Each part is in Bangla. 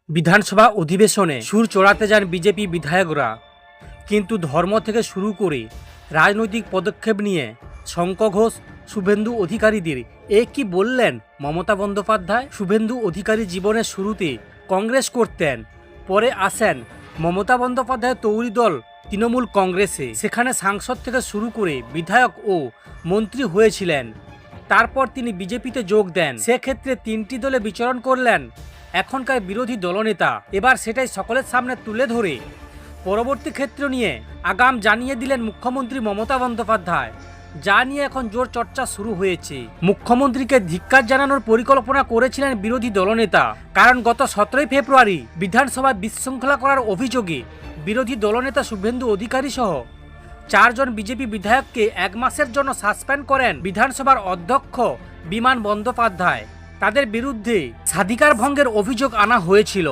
বিধানসভা অধিবেশনে সুর চড়াতে যান বিজেপি বিধায়করা, কিন্তু ধর্ম থেকে শুরু করে রাজনৈতিক পদক্ষেপ নিয়ে শঙ্খ ঘোষ, শুভেন্দু অধিকারীদের কি বললেন মমতা বন্দ্যোপাধ্যায়। শুভেন্দু অধিকারী জীবনের শুরুতে কংগ্রেস করতেন, পরে আসেন মমতা বন্দ্যোপাধ্যায়ের তৈরি দল তৃণমূল কংগ্রেসে। সেখানে সাংসদ থেকে শুরু করে বিধায়ক ও মন্ত্রী হয়েছিলেন। তারপর তিনি বিজেপিতে যোগ দেন। সেক্ষেত্রে তিনটি দলে বিচরণ করলেন এখনকার বিরোধী দলনেতা। এবার সেটাই সকলের সামনে তুলে ধরে পরবর্তী ক্ষেত্র নিয়ে আগাম জানিয়ে দিলেন মুখ্যমন্ত্রী মমতা বন্দ্যোপাধ্যায়, যা নিয়ে এখন জোর চর্চা শুরু হয়েছে। মুখ্যমন্ত্রীকে ধিক্কার জানানোর পরিকল্পনা করেছিলেন বিরোধী দলনেতা, কারণ গত 17 ফেব্রুয়ারি বিধানসভায় বিশৃঙ্খলা করার অভিযোগে বিরোধী দলনেতা শুভেন্দু অধিকারী সহ 4 জন বিজেপি বিধায়ককে 1 মাসের জন্য সাসপেন্ড করেন বিধানসভার অধ্যক্ষ বিমান বন্দ্যোপাধ্যায়। তাদের বিরুদ্ধে স্বাধিকার ভঙ্গের অভিযোগ আনা হয়েছিল।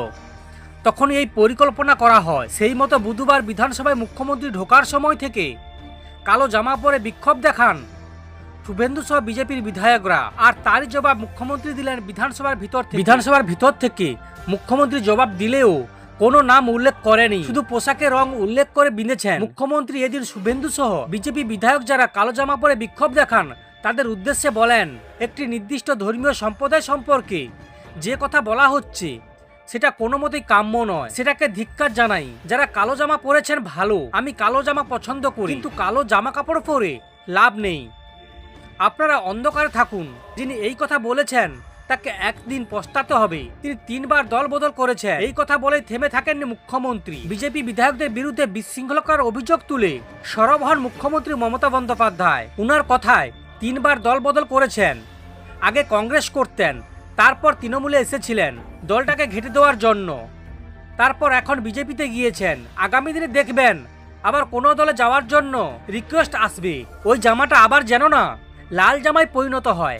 তখন এই পরিকল্পনা করা হয়। সেই মতো বুধবার বিধানসভায় মুখ্যমন্ত্রী ঢোকার সময় থেকে কালো জামা পরে বিক্ষোভ দেখান শুভেন্দু সহ বিজেপির বিধায়করা। আর তারই জবাব মুখ্যমন্ত্রী দিলেন বিধানসভার ভিতর থেকে। মুখ্যমন্ত্রী জবাব দিলেও কোনো নাম উল্লেখ করেনি, শুধু পোশাকের রং উল্লেখ করে বিঁধেছেন। মুখ্যমন্ত্রী এদিন শুভেন্দু সহ বিজেপি বিধায়ক যারা কালো জামা পরে বিক্ষোভ দেখান তাদের উদ্দেশ্যে বলেন, একটি নির্দিষ্ট ধর্মীয় সম্প্রদায় সম্পর্কে যে কথা বলা হচ্ছে সেটা কোনো মতেই কাম্য নয়, সেটাকে ধিক্কার জানাই। যারা কালো জামা পরেছেন ভালো, আমি কালো জামা পছন্দ করি, কিন্তু কালো জামা কাপড় পরে লাভ নেই। আপনারা অন্ধকারে থাকুন। যিনি এই কথা বলেছেন তাকে একদিন পস্তাতে হবে। তিনি 3 বার দল বদল করেছেন। এই কথা বলেই থেমে থাকেননি মুখ্যমন্ত্রী। বিজেপি বিধায়কদের বিরুদ্ধে বিশৃঙ্খলার অভিযোগ তুলে সরব হন মুখ্যমন্ত্রী মমতা বন্দ্যোপাধ্যায়। উনার কথায় 3 বার দল বদল করেছেন। আগে কংগ্রেস করতেন, তারপর তৃণমূলে এসেছিলেন দলটাকে ঘেঁটে দেওয়ার জন্য, তারপর এখন বিজেপিতে গিয়েছেন। আগামী দিনে দেখবেন আবার কোনো দলে যাওয়ার জন্য রিকোয়েস্ট আসবে। ওই জামাটা আবার যেন না লাল জামায় পরিণত হয়।